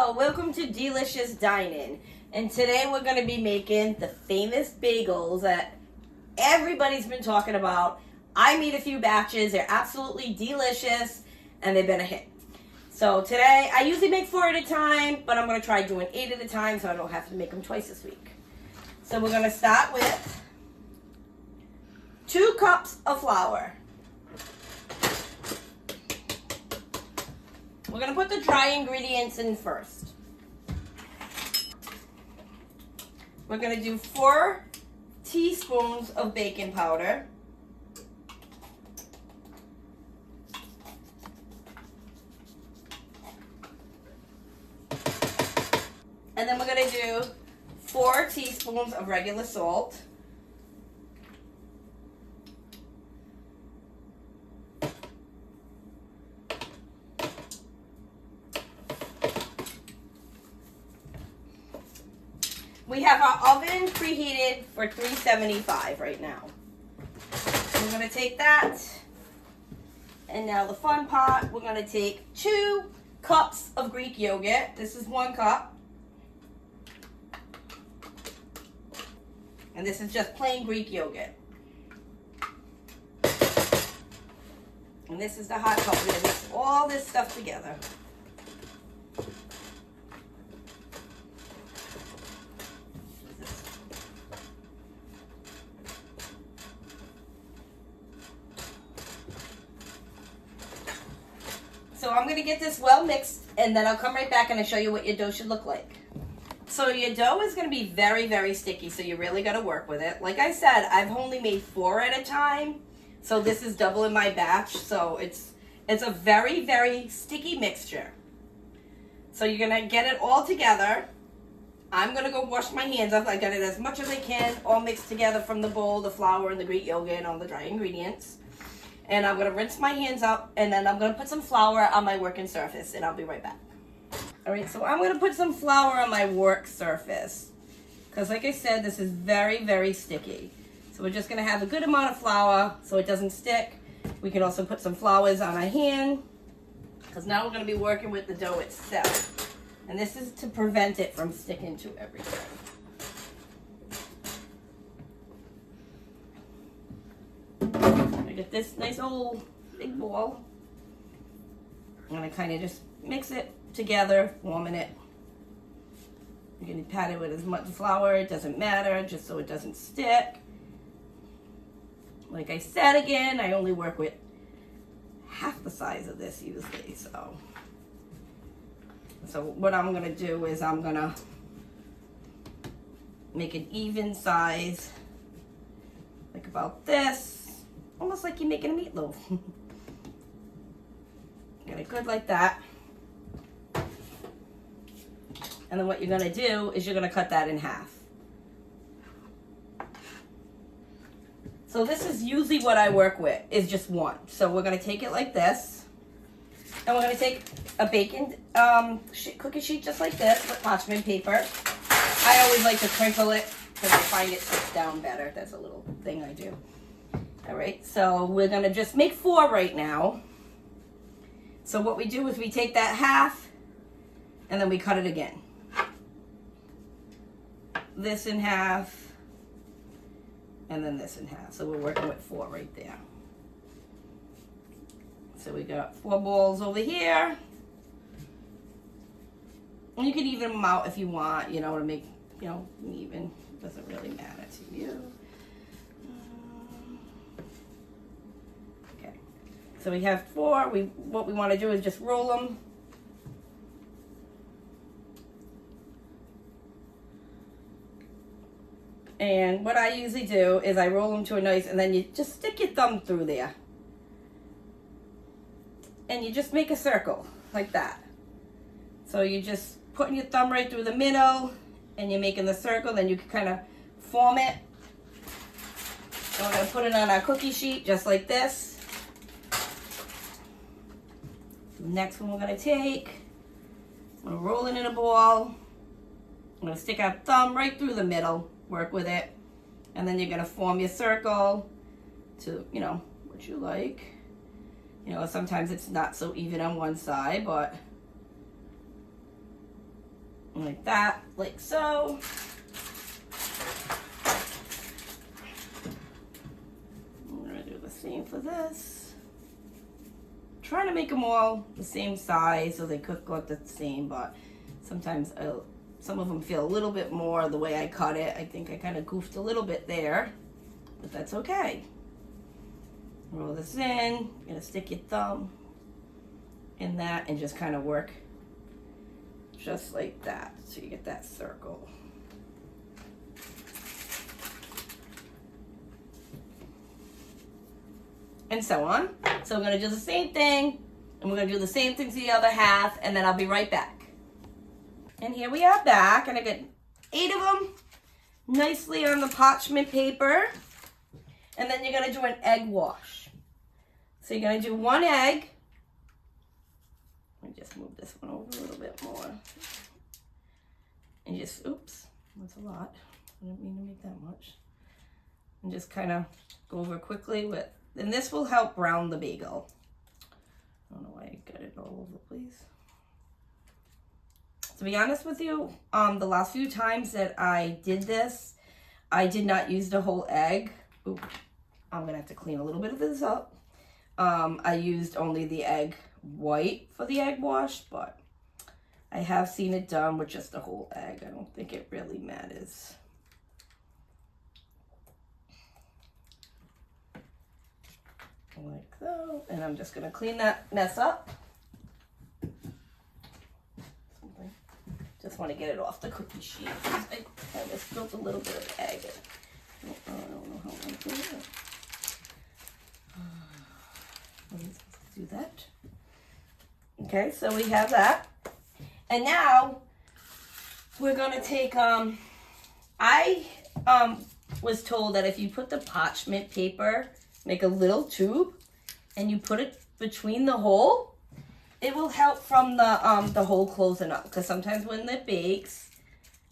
Hello, welcome to Delicious Dining. And today we're going to be making the famous bagels that everybody's been talking about. I made a few batches. They're absolutely delicious and they've been a hit. So today, I usually make 4 at a time, but I'm going to try doing 8 at a time so I don't have to make them twice this week. So we're going to start with 2 cups of flour. We're going to put the dry ingredients in first. We're going to do 4 teaspoons of baking powder. And then we're going to do 4 teaspoons of regular salt. We have our oven preheated for 375 right now. We're going to take that, and now the fun part, we're going to take 2 cups of Greek yogurt. This is 1 cup. And this is just plain Greek yogurt. And this is the hot cup. We're going to mix all this stuff together. So I'm going to get this well mixed, and then I'll come right back and I'll show you what your dough should look like. So your dough is going to be very, very sticky, so you really got to work with it. Like I said, I've only made 4 at a time, so this is double in my batch. So it's a very, very sticky mixture. So you're going to get it all together. I'm going to go wash my hands off. I got it as much as I can, all mixed together from the bowl, the flour, and the Greek yogurt, and all the dry ingredients. And I'm going to rinse my hands up, and then I'm going to put some flour on my working surface, and I'll be right back. All right, so I'm going to put some flour on my work surface, because like I said, this is very, very sticky. So we're just going to have a good amount of flour so it doesn't stick. We can also put some flours on our hand, because now we're going to be working with the dough itself. And this is to prevent it from sticking to everything. Get this nice old big ball. I'm going to kind of just mix it together, warming it. You're going to pat it with as much flour, it doesn't matter, just so it doesn't stick. Like I said again, I only work with half the size of this usually, so what I'm going to do is I'm going to make an even size, like about this. Almost like you're making a meatloaf. Get it good like that. And then what you're going to do is you're going to cut that in half. So this is usually what I work with, is just 1. So we're going to take it like this. And we're going to take a baking cookie sheet just like this with parchment paper. I always like to crinkle it because I find it sits down better. That's a little thing I do. All right, so we're going to just make 4 right now. So what we do is we take that half and then we cut it again. This in half and then this in half. So we're working with 4 right there. So we got 4 balls over here. And you can even them out if you want, to make, even. Doesn't really matter to you. So we have 4. What we want to do is just roll them. And what I usually do is I roll them to a nice, and then you just stick your thumb through there. And you just make a circle like that. So you're just putting your thumb right through the middle, and you're making the circle, then you can kind of form it. So we're going to put it on our cookie sheet just like this. Next one we're going to take, I'm going to roll it in a ball. I'm going to stick our thumb right through the middle, work with it, and then you're going to form your circle to, what you like. Sometimes it's not so even on one side, but Like that, like so. I'm gonna do the same for this. Trying to make them all the same size so they cook like the same, but sometimes some of them feel a little bit more the way I cut it. I think I kind of goofed a little bit there, but that's okay. Roll this in. You're gonna stick your thumb in that and just kind of work just like that, so you get that circle. And so on. So we're gonna do the same thing, and we're gonna do the same thing to the other half, and then I'll be right back. And here we are back, and I got 8 of them nicely on the parchment paper. And then you're gonna do an egg wash. So you're gonna do 1 egg. Let me just move this one over a little bit more. And just, oops, that's a lot. I didn't mean to make that much. And just kind of go over quickly with, and this will help brown the bagel. I don't know why I got it all over the place. To be honest with you, the last few times that I did this, I did not use the whole egg. Ooh, I'm gonna have to clean a little bit of this up. I used only the egg white for the egg wash, but I have seen it done with just the whole egg. I don't think it really matters. Like so, and I'm just gonna clean that mess up. Just want to get it off the cookie sheet. I just spilled a little bit of egg. I don't know how I'm going to do it. Let's do that. Okay, so we have that. And now we're going to take, I was told that if you put the parchment paper, make a little tube, and you put it between the hole, it will help from the hole closing up, because sometimes when it bakes,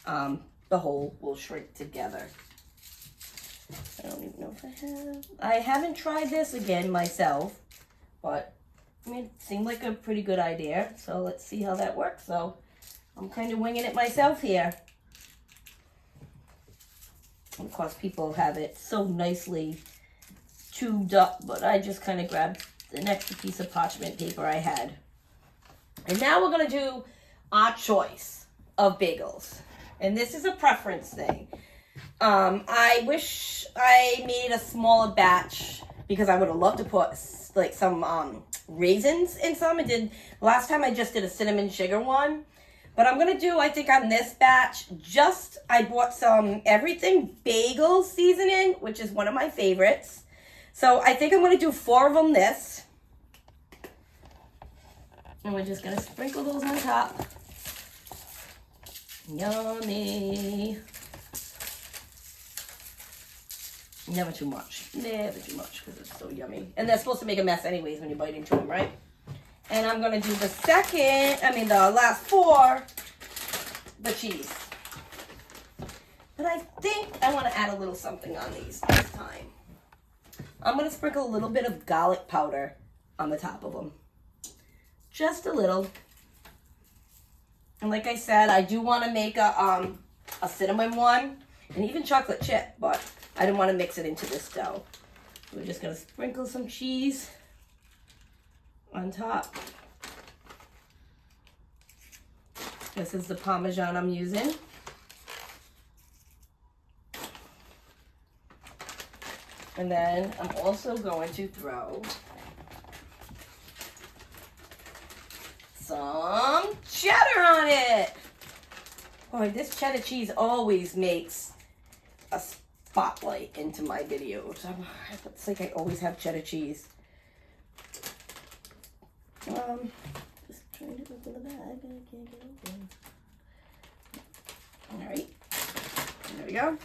the hole will shrink together. I don't even know if I have. I haven't tried this again myself, but I mean, it seemed like a pretty good idea. So let's see how that works. So I'm kind of winging it myself here. Of course, people have it so nicely tubed up, but I just kind of grabbed an extra piece of parchment paper I had. And now we're going to do our choice of bagels. And this is a preference thing. I wish I made a smaller batch because I would have loved to put like some raisins in some. Last time I just did a cinnamon sugar one. But I'm going to do, I think on this batch, I bought some everything bagel seasoning, which is one of my favorites. So I think I'm going to do 4 of them this. And we're just going to sprinkle those on top. Yummy. Never too much. Never too much because it's so yummy. And they're supposed to make a mess anyways when you bite into them, right? And I'm going to do the last 4, the cheese. But I think I want to add a little something on these this time. I'm going to sprinkle a little bit of garlic powder on the top of them. Just a little. And like I said, I do want to make a cinnamon one and even chocolate chip, but I didn't want to mix it into this dough. We're just going to sprinkle some cheese on top. This is the Parmesan I'm using. And then I'm also going to throw some cheddar on it. Boy, this cheddar cheese always makes a spotlight into my videos. It's like I always have cheddar cheese. Just trying to open the bag. I can't get open. All right, there we go.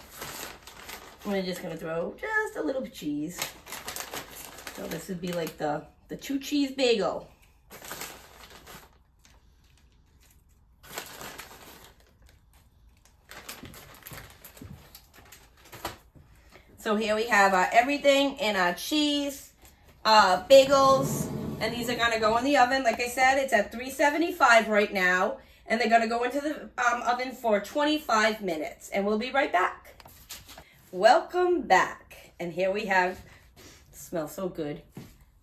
We're just gonna throw just a little cheese. So this would be like the 2 cheese bagel. So here we have everything in our cheese, bagels, and these are gonna go in the oven. Like I said, it's at 375 right now. And they're going to go into the oven for 25 minutes. And we'll be right back. Welcome back. And here we have, smells so good,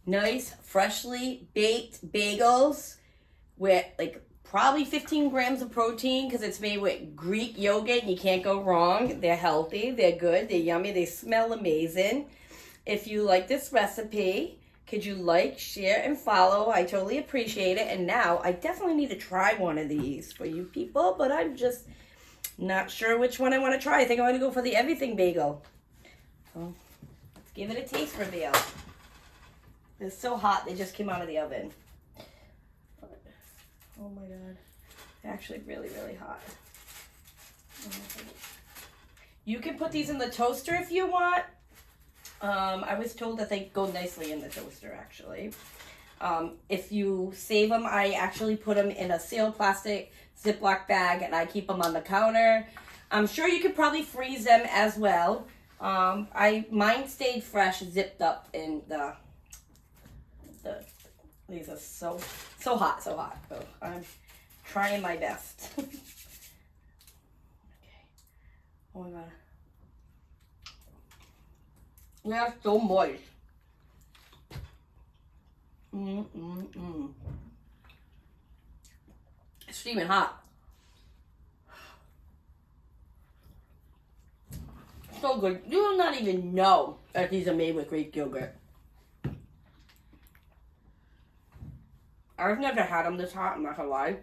nice, freshly baked bagels with like probably 15 grams of protein because it's made with Greek yogurt and you can't go wrong. They're healthy, they're good, they're yummy, they smell amazing. If you like this recipe, could you like, share, and follow? I totally appreciate it. And now I definitely need to try one of these for you people, but I'm just not sure which one I want to try. I think I'm going to go for the everything bagel. So let's give it a taste reveal. It's so hot, they just came out of the oven. Oh my God, they're actually really, really hot. You can put these in the toaster if you want. I was told that they go nicely in the toaster, actually. If you save them, I actually put them in a sealed plastic Ziploc bag and I keep them on the counter. I'm sure you could probably freeze them as well. Mine stayed fresh, zipped up in these are so hot, so hot. So I'm trying my best. Okay. Oh my God. They are so moist. It's steaming hot. So good. You will not even know that these are made with Greek yogurt. I've never had them this hot, I'm not gonna lie.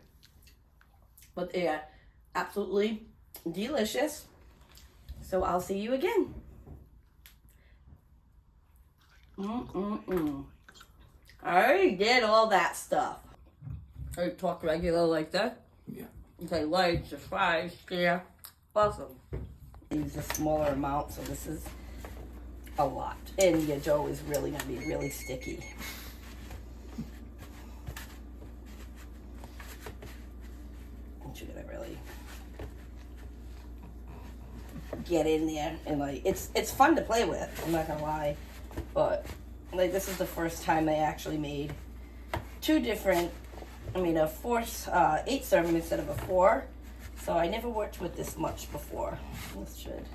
But they are absolutely delicious. So I'll see you again. I already did all that stuff. I talk regular like that. Yeah. Okay, like, subscribe, share. Awesome. Use a smaller amount, so this is a lot. And your dough is really gonna be really sticky. You're gonna really get in there and like it's fun to play with, I'm not gonna lie, but like this is the first time I actually made two different, I mean a 8 serving instead of a 4, so I never worked with this much before. This should